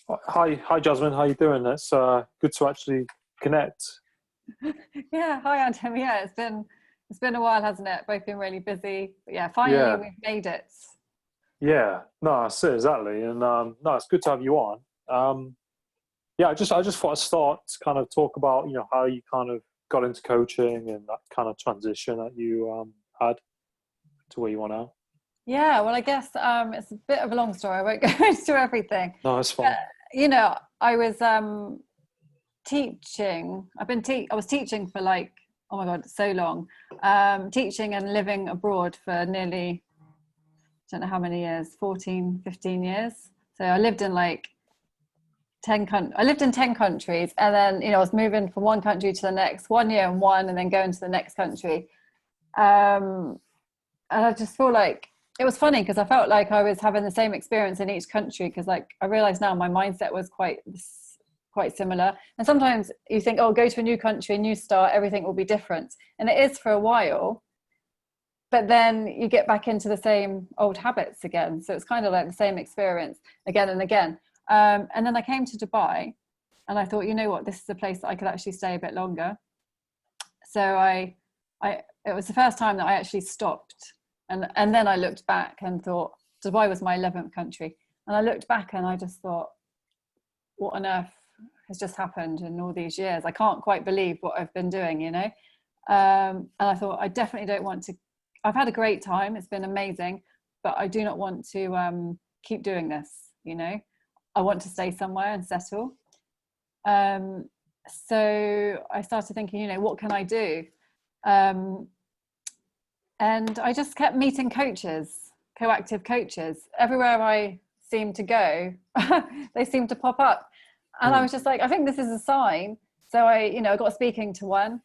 Hi, Jasmin. How you doing? It's good to actually connect. Yeah, hi Adam. Yeah, it's been a while, hasn't it? Both been really busy. But yeah, finally Yeah, we've made it. yeah. No, that's it, exactly. And no, it's good to have you on. Um, yeah, I just thought I'd start to kind of talk about how you kind of got into coaching and that kind of transition that you had to where you are now. Yeah, well, I guess it's a bit of a long story. I won't go into everything. No, it's But fine. I was teaching. I was teaching for like, oh my God, so long. Teaching and living abroad for nearly, I don't know how many years, 14, 15 years. So I lived in like I lived in 10 countries, and then I was moving from one country to the next, 1 year in one and then going to the next country. um and I just feel like it was funny because I felt like I was having the same experience in each country, because like I realized now my mindset was quite similar. And sometimes you think, oh, go to a new country, new start, everything will be different, and it is for a while, but then you get back into the same old habits again. So it's kind of like the same experience again and again. And then I came to Dubai, and I thought, you know what, this is a place that I could actually stay a bit longer. So it was the first time that I actually stopped, and then I looked back and thought, Dubai was my 11th country, and I looked back and I just thought, what on earth has just happened in all these years? I can't quite believe what I've been doing. And I thought, I definitely don't want to. I've had a great time, it's been amazing, but I do not want to keep doing this. I want to stay somewhere and settle. um, so I started thinking, what can I do? um, and I just kept meeting coaches, coactive coaches, everywhere I seemed to go. They seemed to pop up, and I Mm, was just like, I think this is a sign. So I got speaking to one,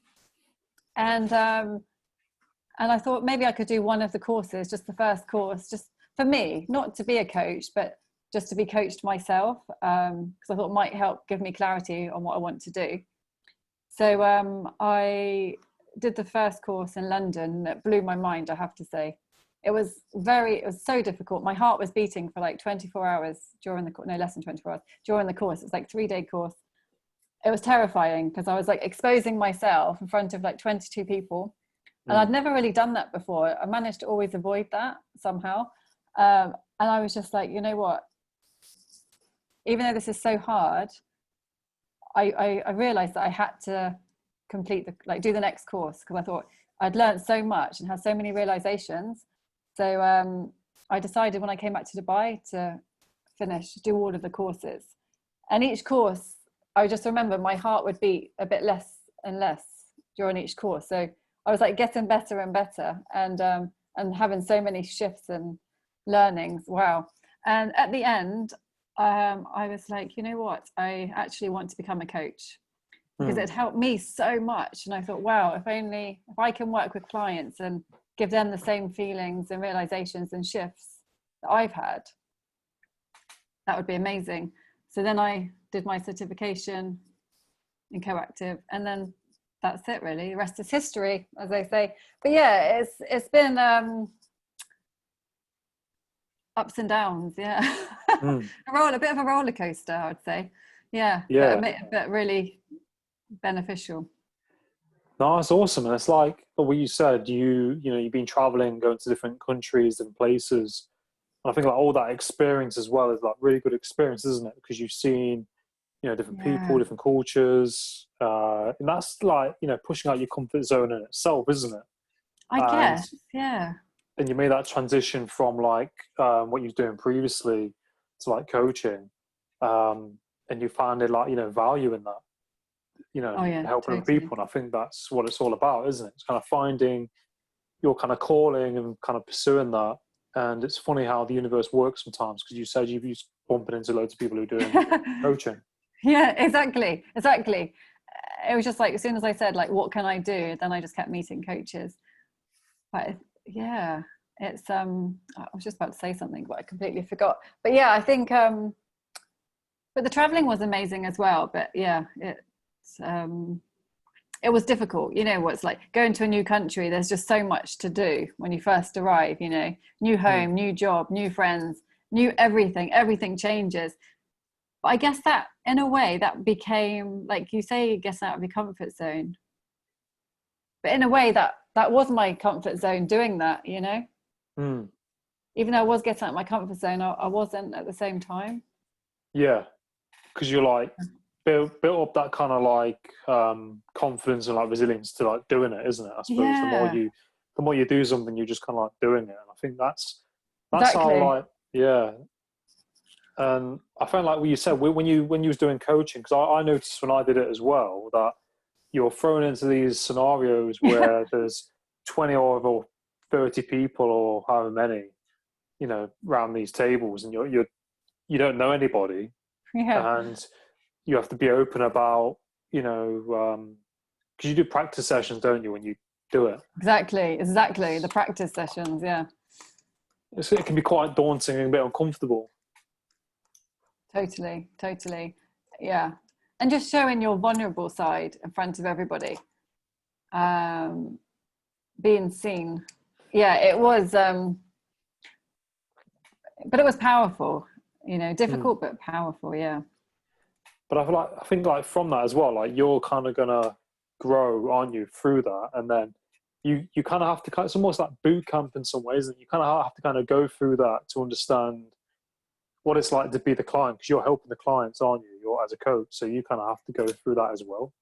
and I thought maybe I could do one of the courses, just the first course, just for me, not to be a coach, but just to be coached myself, because I thought it might help give me clarity on what I want to do. So I did the first course in London. That blew my mind, I have to say. It was so difficult. My heart was beating for like 24 hours during the, no, less than 24 hours during the course. It was like 3-day course. It was terrifying because I was like exposing myself in front of like 22 people. And I'd mm, never really done that before. I managed to always avoid that somehow. And I was just like, you know what? Even though this is so hard, I realized that I had to do the next course, because I thought I'd learned so much and had so many realizations. So I decided when I came back to Dubai to do all of the courses. And each course, I just remember my heart would beat a bit less and less during each course. So I was like getting better and better, and having so many shifts and learnings. Wow. And at the end, I was like, you know what? I actually want to become a coach, because mm. it helped me so much. And I thought, wow, if I can work with clients and give them the same feelings and realizations and shifts that I've had, that would be amazing. So then I did my certification in coactive, and then that's it really. The rest is history, as they say. But yeah, it's been ups and downs. Yeah. Mm. A bit of a roller coaster, I would say. Yeah, Yeah. but really beneficial. No, it's awesome. And it's like what you said, you've been traveling, going to different countries and places. And I think like all that experience as well is like really good experience, isn't it? Because you've seen, different people, Yeah, different cultures. And that's like, pushing out your comfort zone in itself, isn't it? I And guess. Yeah. and you made that transition from like what you were doing previously to like coaching. And you found it like, value in that, Oh and yeah, helping other totally. people. And I think that's what it's all about, isn't it? It's kind of finding your kind of calling and kind of pursuing that. And it's funny how the universe works sometimes, because you said you've used bumping into loads of people who are doing coaching. Yeah, exactly. It was just like, as soon as I said like, what can I do, then I just kept meeting coaches. But yeah, it's I was just about to say something but I completely forgot. But yeah, I think but the traveling was amazing as well. But yeah, um it was difficult. You know what it's like going to a new country. There's just so much to do when you first arrive. New Mm, home, new job, new friends, new everything. Everything changes. But I guess that, in a way, that became, like you say, getting out of your comfort zone. But in a way, that was my comfort zone, doing that, you know? Mm. Even though I was getting out of my comfort zone, I wasn't at the same time. Yeah, because you're like built up that kind of like confidence and like resilience to like doing it, isn't it? I suppose Yeah, the more you do something, you're just kind of like doing it. And I think that's how exactly. like, yeah. And I found like what you said when you was doing coaching, because I noticed when I did it as well that you're thrown into these scenarios where there's 20 or 30 people or however many, you know, around these tables, and you don't know anybody, Yeah, and you have to be open about, you know, because you do practice sessions, don't you, when you do it? exactly. The practice sessions, yeah. It can be quite daunting and a bit uncomfortable. Totally. Yeah. And just showing your vulnerable side in front of everybody. Being seen. Yeah, it was but it was powerful, you know, Mm. difficult but powerful, yeah. But I think like from that as well, like you're kind of gonna grow, aren't you, through that, and then you kind of have to it's almost like boot camp in some ways, and you kind of have to kind of go through that to understand what it's like to be the client, because you're helping the clients, aren't you? You're as a coach, so you kind of have to go through that as well.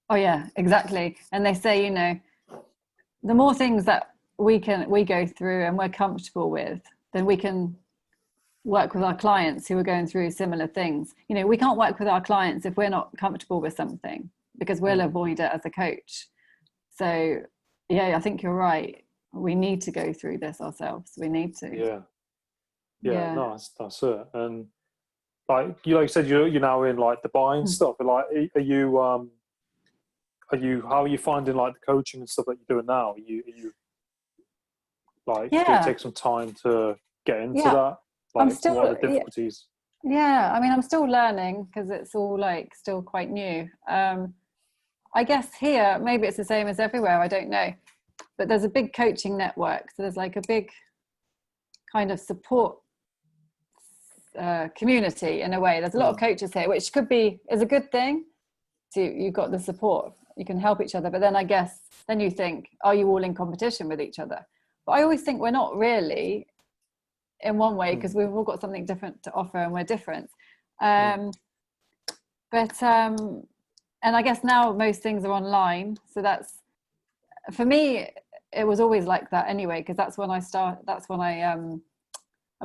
Oh yeah, exactly. And they say, you know, the more things that we go through and we're comfortable with, then we can work with our clients who are going through similar things. You know, we can't work with our clients if we're not comfortable with something, because we'll Mm. avoid it as a coach. So yeah, I think you're right. We need to go through this ourselves. We need to. Yeah, yeah, Yeah. no, that's it. And like you said, you're now in like the buying stuff. Like, are you how are you finding like the coaching and stuff that you're doing now? Are you like, did it Yeah. take some time to get into Yeah. that? I'm Like, what still, are the difficulties? yeah. I mean, I'm still learning because it's all like still quite new. I guess here, maybe it's the same as everywhere. I don't know. But there's a big coaching network. So there's like a big kind of support community in a way. There's a lot of Mm. coaches here, which is a good thing. So you've got the support, you can help each other. But then I guess, then you think, are you all in competition with each other? But I always think we're not really, in one way, Mm. because we've all got something different to offer and we're different. Mm. But and I guess now most things are online. So that's, for me, it was always like that anyway, because that's when I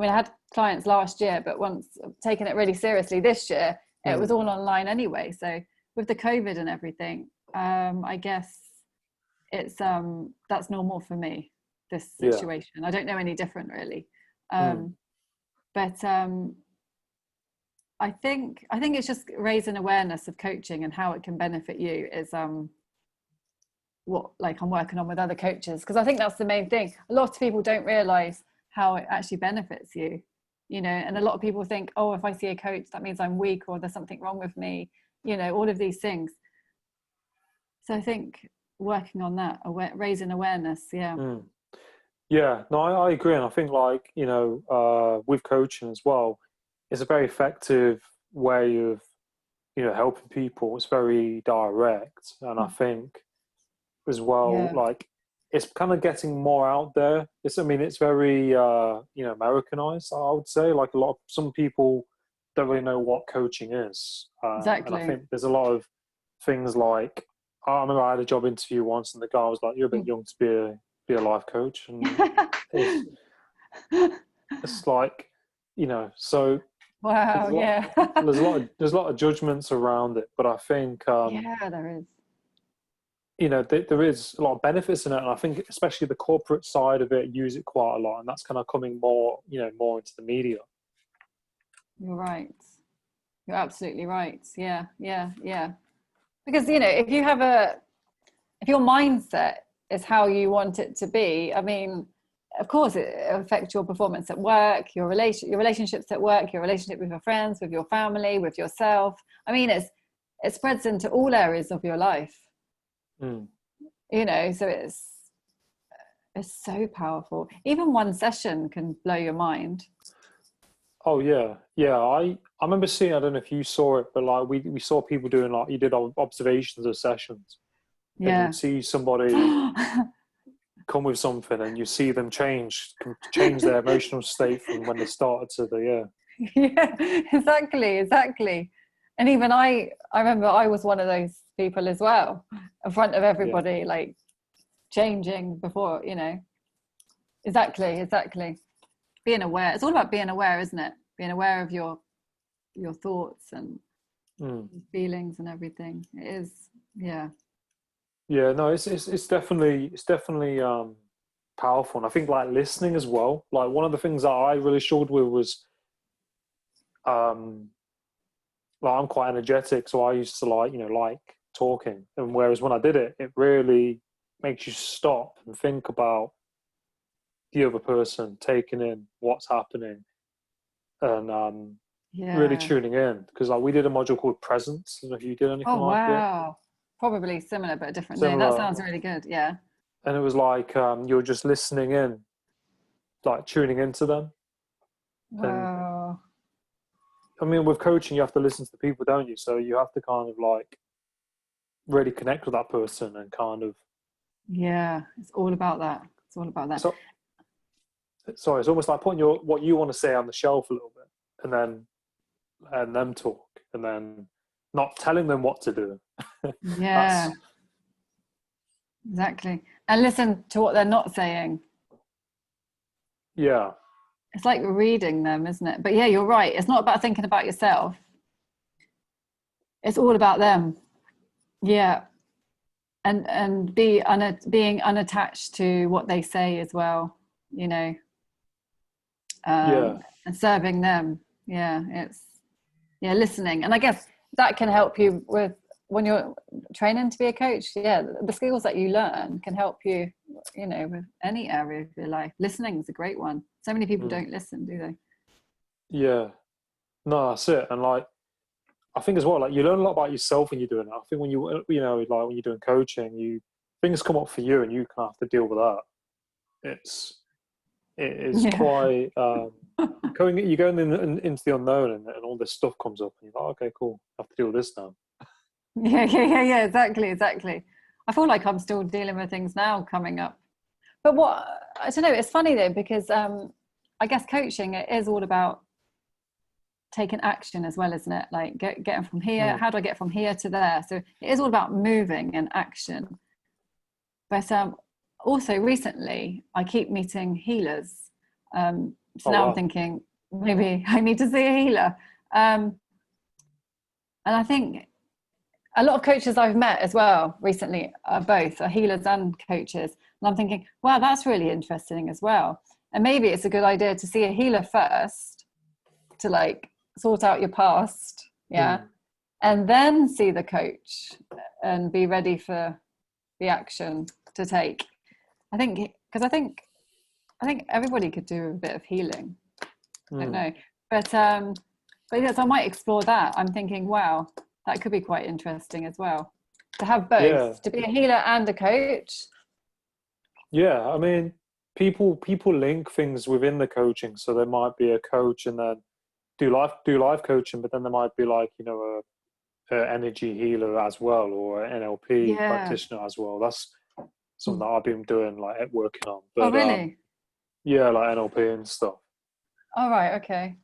mean, I had clients last year, but once taking it really seriously this year, it was Mm. all online anyway. So with the COVID and everything, I guess it's that's normal for me, this Yeah. situation. I don't know any different really. Mm. But I think it's just raising awareness of coaching and how it can benefit you is what, like, I'm working on with other coaches, because I think that's the main thing. A lot of people don't realize how it actually benefits you, you know. And a lot of people think, oh, if I see a coach, that means I'm weak or there's something wrong with me, you know, all of these things. So I think working on that, raising awareness, yeah. Mm. Yeah, no, I agree, and I think like, you know, with coaching as well, it's a very effective way of, you know, helping people. It's very direct, and I think as well, Yeah, like, it's kind of getting more out there. I mean, it's very you know, Americanized, I would say. Like, some people don't really know what coaching is, and I exactly. think there's a lot of things like, I remember I had a job interview once, and the guy was like, "You're a bit young to be a life coach," and it's it's like, you know, so there's Wow, a lot yeah. there's a lot of judgments around it, but I think Yeah, there is. you know, there is a lot of benefits in it, and I think especially the corporate side of it use it quite a lot, and that's kind of coming more, you know, more into the media. You're right. You're absolutely right. Yeah. Because, you know, if your mindset is how you want it to be, I mean, of course it affects your performance at work, your relationships at work, your relationship with your friends, with your family, with yourself. I mean, it spreads into all areas of your life, Mm. you know. So it's so powerful. Even one session can blow your mind. Oh yeah. I remember seeing. I don't know if you saw it, but like we saw people doing like you did observations of sessions, and Yeah. you'd see somebody come with something, and you see them change their emotional state from when they started to the Yeah, exactly. And even I remember I was one of those people as well, in front of yeah everybody, like changing before, you know. Exactly. Being aware. It's all about being aware, isn't it? Being aware of your thoughts and mm. feelings and everything. It is, yeah. Yeah. No, it's definitely powerful, and I think like listening as well. Like one of the things that I really struggled with was um like I'm quite energetic, so I used to like talking, and whereas when I did it, it really makes you stop and think about the other person, taking in what's happening, and really Yeah. tuning in. Because like we did a module called Presence. I don't know if you did anything Oh, like it. wow. Probably similar, but a different name. That Similar, sounds really good. Yeah. and it was like you're just listening in, like tuning into them. And Wow. I mean, with coaching, you have to listen to the people, don't you? So you have to kind of like really connect with that person and kind of. Yeah. It's all about that. It's all about that. So sorry, it's almost like putting what you want to say on the shelf a little bit, and then and them talk, and then not telling them what to do. Yeah, That's exactly. And listen to what they're not saying. yeah, It's like reading them, isn't it? But yeah, you're right. It's not about thinking about yourself. It's all about them. Yeah. And being unattached to what they say as well, you know, yeah, and serving them. Yeah, it's yeah, listening. And I guess that can help you with when you're training to be a coach. Yeah, the skills that you learn can help you, you know, with any area of your life. Listening is a great one. So many people mm, don't listen, do they? yeah. No, that's it. And like, I think as well, like you learn a lot about yourself when you're doing it. I think when you know, like when you're doing coaching, things come up for you, and you kind of have to deal with that. It is Yeah. quite you go into the unknown, and all this stuff comes up, and you're like, okay, cool, I have to deal with this now. Yeah, exactly. I feel like I'm still dealing with things now coming up. But what I don't know, it's funny though, because I guess coaching it is all about taking action as well, isn't it? Like getting from here, Mm. how do I get from here to there? So it is all about moving and action. But also recently I keep meeting healers. So Oh now I'm wow. thinking maybe I need to see a healer. Um, and I think a lot of coaches I've met as well recently are both are healers and coaches. And I'm thinking, wow, that's really interesting as well. And maybe it's a good idea to see a healer first to like sort out your past, yeah, Mm. and then see the coach and be ready for the action to take. I think because I think everybody could do a bit of healing. I don't Mm. know, but yes, I might explore that. I'm thinking, wow, that could be quite interesting as well. To have Yeah, both, to be a healer and a coach. yeah. I mean, people link things within the coaching, so there might be a coach, and then do life coaching, but then there might be like a energy healer as well, or an NLP Yeah. practitioner as well. That's something that I've been doing like working on. Oh, But really? yeah, like NLP and stuff. All right. Okay.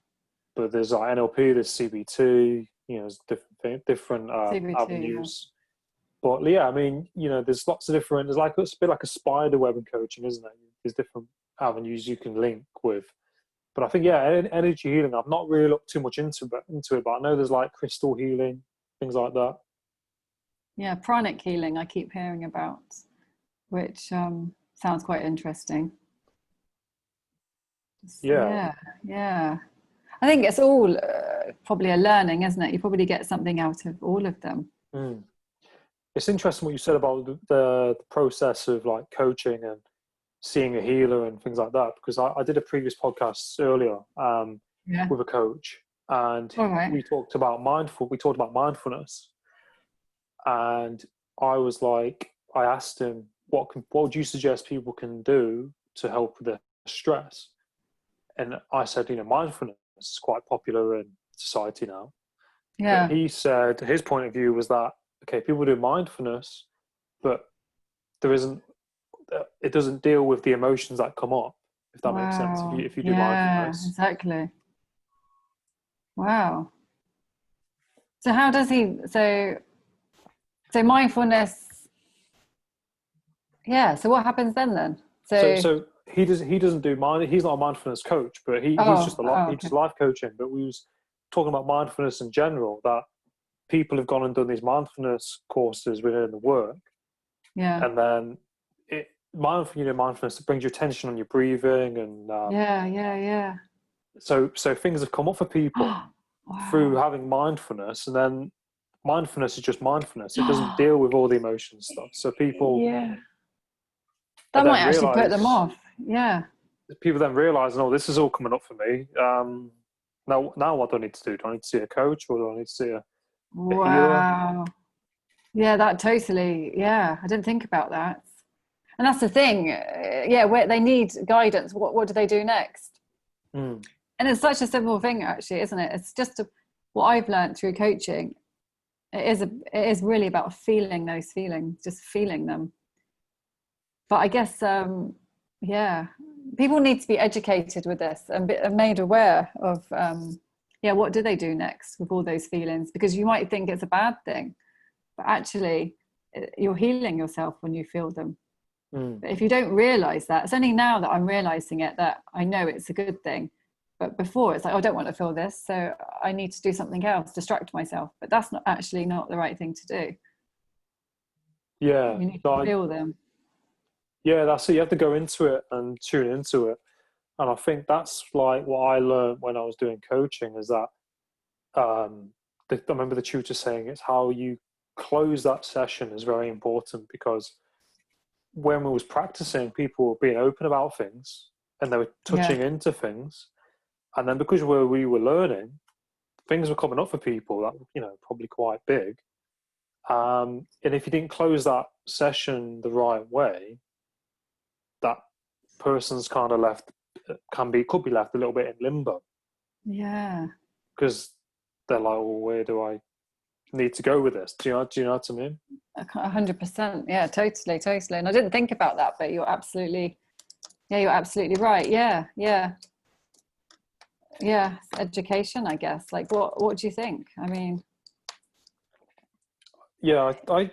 But there's like NLP, there's CBT, there's different CBT. Yeah. avenues. But yeah, I mean, there's lots of different. There's like it's a bit like a spider web in coaching, isn't it? There's different avenues you can link with. But I think yeah, energy healing. I've not really looked too much into it, but I know there's like crystal healing, things like that. Yeah. Pranic healing. I keep hearing about, which sounds quite interesting. Yeah, Yeah. Yeah. I think it's all probably a learning, isn't it? You probably get something out of all of them. mm. It's interesting what you said about the process of like coaching and seeing a healer and things like that, because I did a previous podcast earlier Yeah. with a coach, and All right. we talked about mindfulness, and I asked him what would you suggest people can do to help with their stress, and I said mindfulness, mindfulness is quite popular in society now. Yeah. But he said his point of view was that, okay, people do mindfulness, but there isn't, it doesn't deal with the emotions that come up, if that makes sense. Wow. If you do Yeah, mindfulness. exactly. Wow. So how does he, so mindfulness, yeah, so what happens then? So he doesn't do mind. He's not a mindfulness coach, but he's just he Okay. does life coaching. But we was talking about mindfulness in general, that people have gone and done these mindfulness courses within the work, Yeah. and then mindfulness, it brings your attention on your breathing, and Yeah. so things have come up for people through Wow. having mindfulness, and then mindfulness is just mindfulness. It doesn't deal with all the emotion stuff. So people Yeah. That might then actually put them realize off. Yeah. oh, this is all coming up for me. Now what do I need to do? Do I need to see a coach, or do I need to see a healer? Wow. Yeah, that totally. Yeah, I didn't think about that. And that's the thing. Yeah, where they need guidance. What do they do next? Mm. And it's such a simple thing, actually, isn't it? It's just what I've learned through coaching. It is really about feeling those feelings, just feeling them. But I guess, yeah, people need to be educated with this and made aware of, yeah, what do they do next with all those feelings? Because you might think it's a bad thing, but actually, you're healing yourself when you feel them. Mm. But if you don't realize that, it's only now that I'm realizing it that I know it's a good thing. But before, it's like, oh, I don't want to feel this, so I need to do something else, distract myself. But that's not the right thing to do. Yeah, You need to no, feel them. yeah, that's it. You have to go into it and tune into it. And I think that's like what I learned when I was doing coaching, is that I remember the tutor saying it's how you close that session is very important, because when we was practicing, people were being open about things and they were Yeah. touching into things, and then because we were learning, things were coming up for people that probably quite big, and if you didn't close that session the right way, that person's kind of left could be left a little bit in limbo, Yeah. because they're like, well, where do I need to go with this? Do you know what I mean? 100%. Yeah, totally. And I didn't think about that, but you're absolutely right. Yeah. It's education, I guess. Like, what do you think? I mean, Yeah, I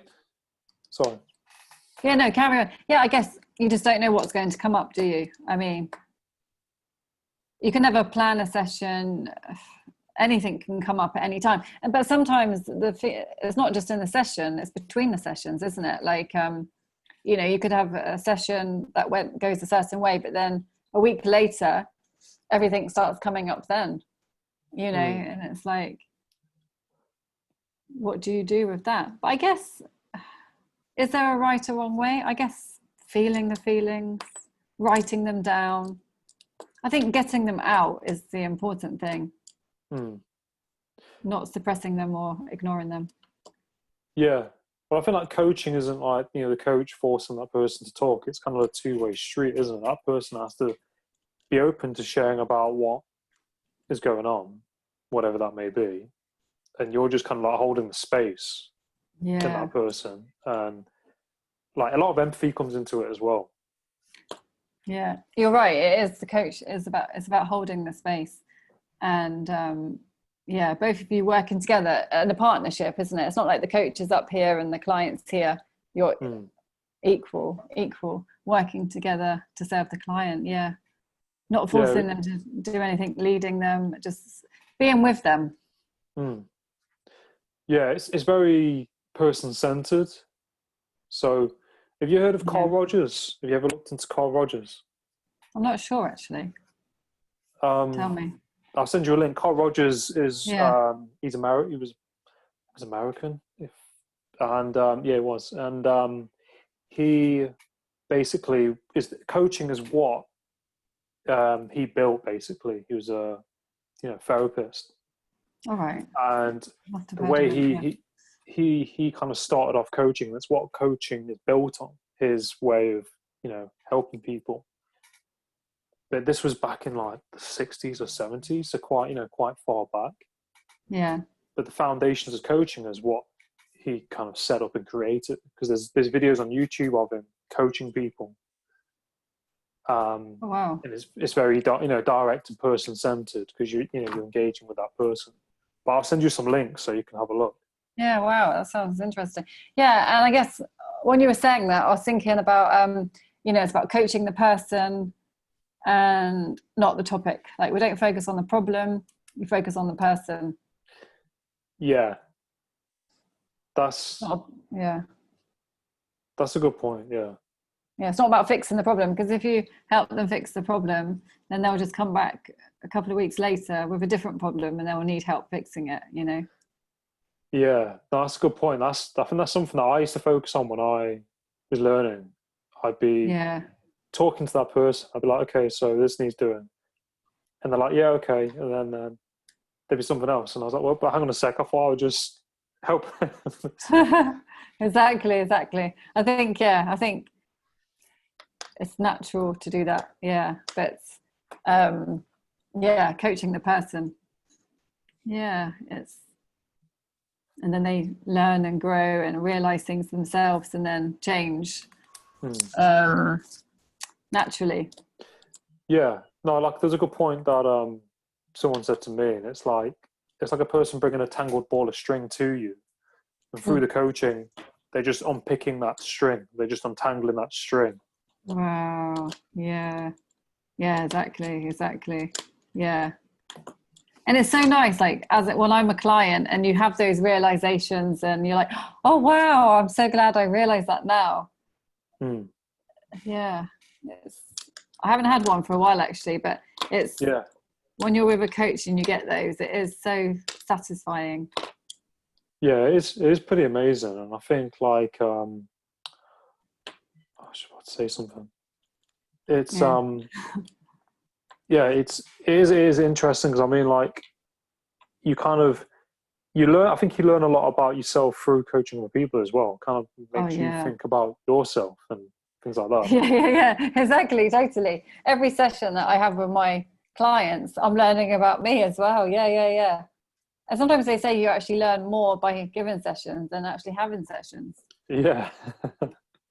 sorry. yeah, no, carry on. Yeah, I guess you just don't know what's going to come up, do you? I mean, you can never plan a session. Anything can come up at any time. But sometimes it's not just in the session, it's between the sessions, isn't it? Like, you could have a session that goes a certain way, but then a week later, everything starts coming up then, and it's like, what do you do with that? But I guess, is there a right or wrong way? I guess feeling the feelings, writing them down. I think getting them out is the important thing, not suppressing them or ignoring them. Yeah. Well, I feel like coaching isn't like, the coach forcing that person to talk. It's kind of a two-way street, isn't it? That person has to be open to sharing about what is going on, whatever that may be. And you're just kind of like holding the space in Yeah. that person. And like a lot of empathy comes into it as well. Yeah, you're right. It is, the coach is it's about holding the space, and yeah, both of you working together in a partnership, isn't it? It's not like the coach is up here and the client's here. You're equal working together to serve the client. Yeah, not forcing them to do anything, leading them, just being with them. Yeah, it's very person-centered. So have you heard of Carl Rogers? Have you ever looked into Carl Rogers? I'm not sure, actually. Tell me. I'll send you a link. Carl Rogers is he's American. He was American, yeah, he was, and he basically is coaching is what he built. Basically, he was a therapist. All right. And the way he kind of started off coaching, that's what coaching is built on, his way of helping people. but this was back in like the 60s or 70s, so quite, quite far back. Yeah. But the foundations of coaching is what he kind of set up and created, because there's videos on YouTube of him coaching people. Oh, wow. And it's very direct and person centered, because you're engaging with that person. But I'll send you some links so you can have a look. Yeah, wow, that sounds interesting. Yeah, and I guess when you were saying that, I was thinking about it's about coaching the person and not the topic. Like, we don't focus on the problem, we focus on the person. Yeah, that's yeah, that's a good point. Yeah. it's not about fixing the problem, because if you help them fix the problem, then they'll just come back a couple of weeks later with a different problem, and they'll need help fixing it. Yeah, that's a good point. I think that's something that I used to focus on when I was learning. I'd be talking to that person. I'd be like, okay, so this needs doing. And they're like, yeah, okay. And then there'd be something else. And I was like, well, but hang on a sec. I thought I would just help. Exactly. I think it's natural to do that. Yeah. But, coaching the person. Yeah. And then they learn and grow and realize things themselves, and then change naturally. Yeah, no, like there's a good point that someone said to me, and it's like a person bringing a tangled ball of string to you, and through the coaching, they're just unpicking that string. They're just untangling that string. Wow. Yeah. Yeah. Exactly. Yeah. And it's so nice, like when I'm a client and you have those realizations and you're like, oh, wow, I'm so glad I realized that now. Yeah. I haven't had one for a while, actually, but it's when you're with a coach and you get those, it is so satisfying. Yeah, it is pretty amazing. And I think like, I was about to say something. It's, it is interesting, because I mean, like, you learn. I think you learn a lot about yourself through coaching other people as well. Kind of makes you think about yourself and things like that. Yeah, exactly, totally. Every session that I have with my clients, I'm learning about me as well. Yeah. And sometimes they say you actually learn more by giving sessions than actually having sessions. Yeah.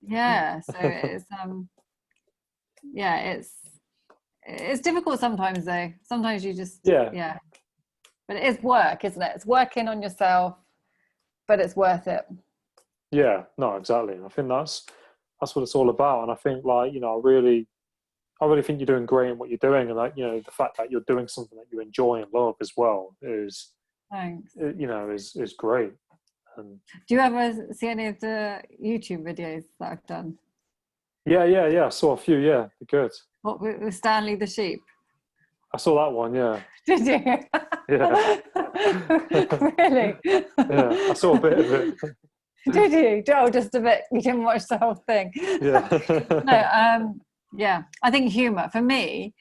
Yeah. So it's difficult sometimes, though. Sometimes you just but it is work, isn't it? It's working on yourself, but it's worth it. Yeah, no, exactly. I think that's what it's all about. And I think, like, I really think you're doing great in what you're doing, and like, the fact that you're doing something that you enjoy and love as well is, thanks. Is great. And do you ever see any of the YouTube videos that I've done? Yeah. I saw a few. Yeah, they're good. What, with Stanley the sheep? I saw that one. Yeah. Did you? Yeah. Really? Yeah, I saw a bit of it. Did you? Oh, just a bit. You didn't watch the whole thing. Yeah. No. Yeah. I think humor for me,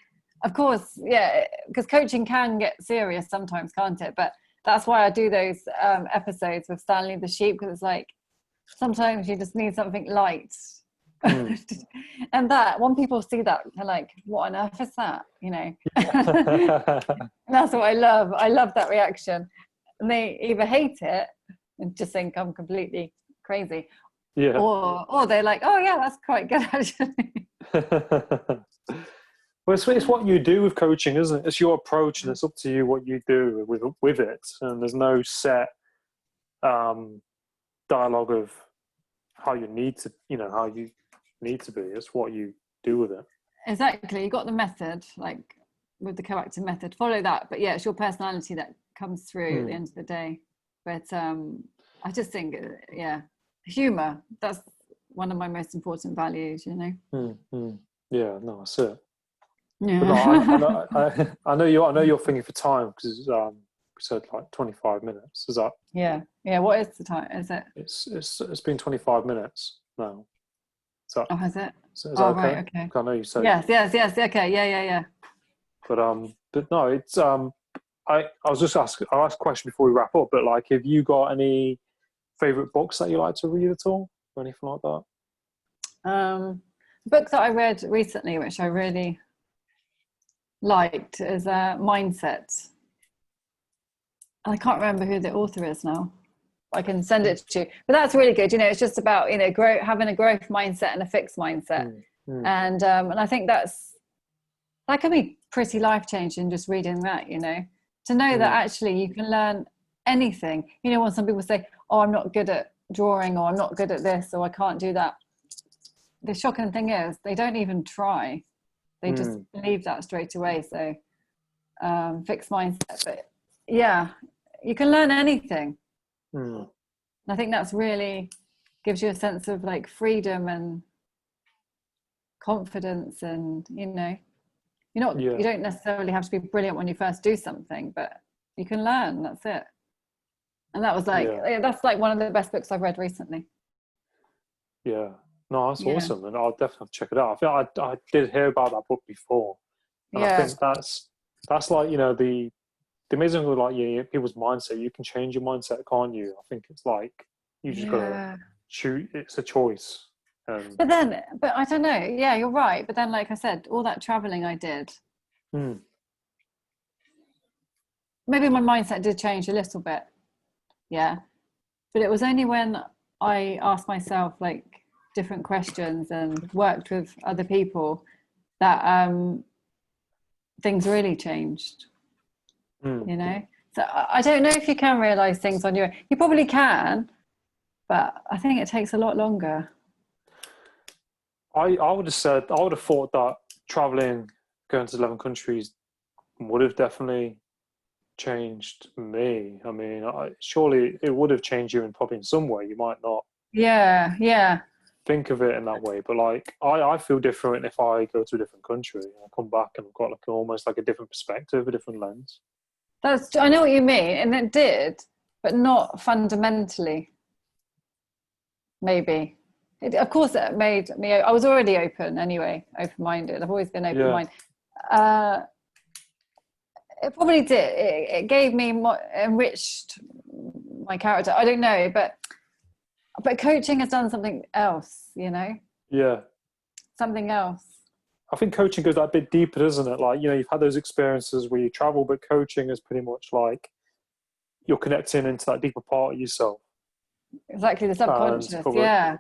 of course. Yeah, because coaching can get serious sometimes, can't it? But that's why I do those episodes with Stanley the sheep, because it's like sometimes you just need something light. And that when people see that, they're like, what on earth is that? That's what I love. I love that reaction. And they either hate it and just think I'm completely crazy, or they're like, oh yeah, that's quite good actually. Well, it's what you do with coaching, isn't it? It's your approach, and it's up to you what you do with it. And there's no set dialogue of how you need to be. It's what you do with it. Exactly. You got the method, like with the coactive method, follow that. But yeah, it's your personality that comes through at the end of the day. But I just think, humor, that's one of my most important values, Yeah, no, that's it. Yeah. But no, I know you're thinking for time, because we said like 25 minutes. Is that? Yeah. What is the time? Is it? It's been 25 minutes now. So, oh, has it? Is that okay? Right, okay. I know you said. Yes. Okay. Yeah. But no, it's I was just asking. I'll ask a question before we wrap up. But like, have you got any favorite books that you like to read at all, or anything like that? Book that I read recently, which I really liked as a mindset. I can't remember who the author is now. I can send it to you, but that's really good. You know, it's just about, you know, having a growth mindset and a fixed mindset. And I think that can be pretty life changing, just reading that, you know, to know that actually you can learn anything. You know, when some people say, oh, I'm not good at drawing, or I'm not good at this, or I can't do that, the shocking thing is they don't even try. They just believe that straight away. So fixed mindset. But yeah, you can learn anything. And I think that's really gives you a sense of like freedom and confidence, and you know, you don't necessarily have to be brilliant when you first do something, but you can learn. That's it. And that was like that's like one of the best books I've read recently. Yeah, no, that's awesome, and I'll definitely have to check it out. I think I did hear about that book before, and I think that's like, you know, the amazing thing with like people's mindset. You can change your mindset, can't you? I think it's like you just gotta choose. It's a choice. But I don't know. Yeah, you're right. But then, like I said, all that traveling I did, maybe my mindset did change a little bit. Yeah, but it was only when I asked myself like different questions and worked with other people that things really changed. You know, so I don't know if you can realize things on your own. You probably can, but I think it takes a lot longer. I would have thought that traveling, going to 11 countries would have definitely changed me. I mean, surely it would have changed you probably in some way. You might not think of it in that way, but like I feel different if I go to a different country and I come back and I've got like almost like a different perspective, a different lens. I know what you mean, and it did, but not fundamentally. Maybe. Of course, it made me. I was already open anyway, open-minded. I've always been open-minded. It probably did. It gave me more, enriched my character. I don't know, but coaching has done something else. You know. Yeah. Something else. I think coaching goes that bit deeper, doesn't it? Like, you know, you've had those experiences where you travel, but coaching is pretty much like you're connecting into that deeper part of yourself. Exactly, the subconscious. Yeah.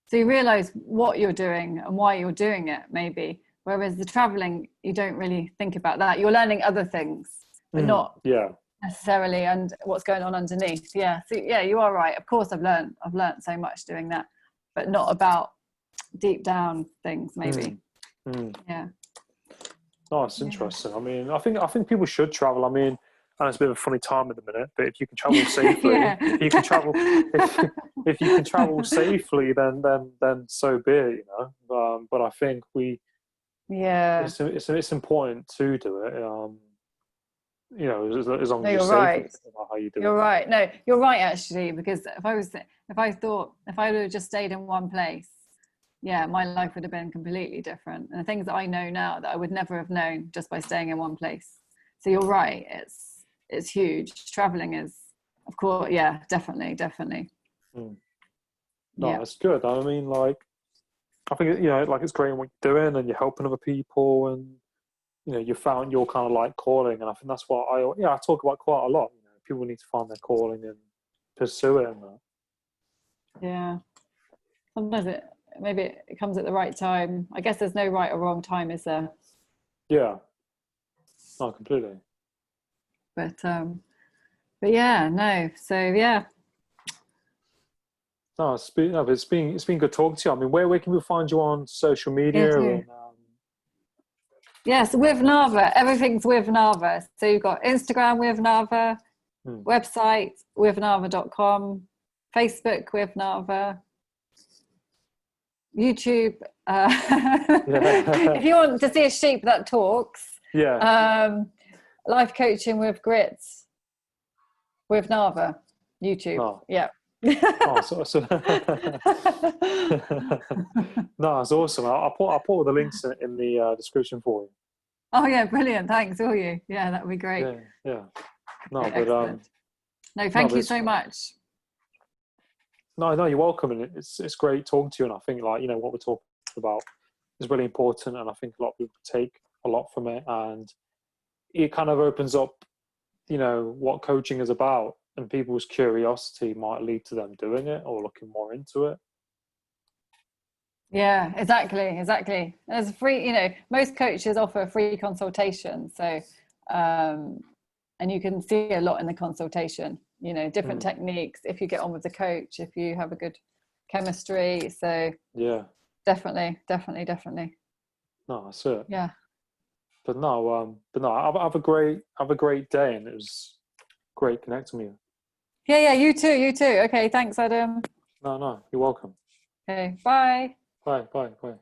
So you realize what you're doing and why you're doing it, maybe. Whereas the traveling, you don't really think about that. You're learning other things, but not necessarily and what's going on underneath. Yeah. So yeah, you are right. Of course, I've learned so much doing that, but not about deep down things, maybe. Yeah. Oh, it's interesting. I mean, I think people should travel. I mean, and it's a bit of a funny time at the minute, but if you can travel safely, if you can travel safely, then so be it, you know. But I think it's important to do it. You know, as long as you're safe about how you do it. You're right. No, you're right actually, because if I would have just stayed in one place, my life would have been completely different. And the things that I know now that I would never have known just by staying in one place. So you're right. It's huge. Traveling is, of course, definitely. No, that's good. I mean, like, I think, you know, like, it's great in what you're doing and you're helping other people, and you know, you found your kind of like calling, and I think that's what I talk about quite a lot. You know, people need to find their calling and pursue it. And that. Yeah. Sometimes maybe it comes at the right time. I guess there's no right or wrong time, is there? Yeah. No, completely. But yeah, no. So yeah. No, it's been good talking to you. I mean, where can we find you on social media? And, yes, with Navvarro. Everything's with Navvarro. So you've got Instagram with Navvarro, website with Navvarro.com, Facebook with Navvarro, YouTube. If you want to see a sheep that talks, life coaching with Grits with Navvarro, YouTube. Oh. Yeah. No, it's awesome. I'll put all the links in the description for you. Oh yeah, brilliant. Thanks, will you? Yeah, that would be great. Yeah. No, okay, but no, thank you so much. No, you're welcome, and it's great talking to you. And I think, like, you know, what we're talking about is really important, and I think a lot of people take a lot from it, and it kind of opens up, what coaching is about, and people's curiosity might lead to them doing it or looking more into it. Yeah, exactly. There's free, most coaches offer a free consultation. So, and you can see a lot in the consultation, different techniques, if you get on with the coach, if you have a good chemistry. So Yeah. definitely. No, that's it. Yeah. But no, have a great day, and it was great connecting with you. Yeah, you too. Okay, thanks, Adam. No, you're welcome. Okay, bye. Bye.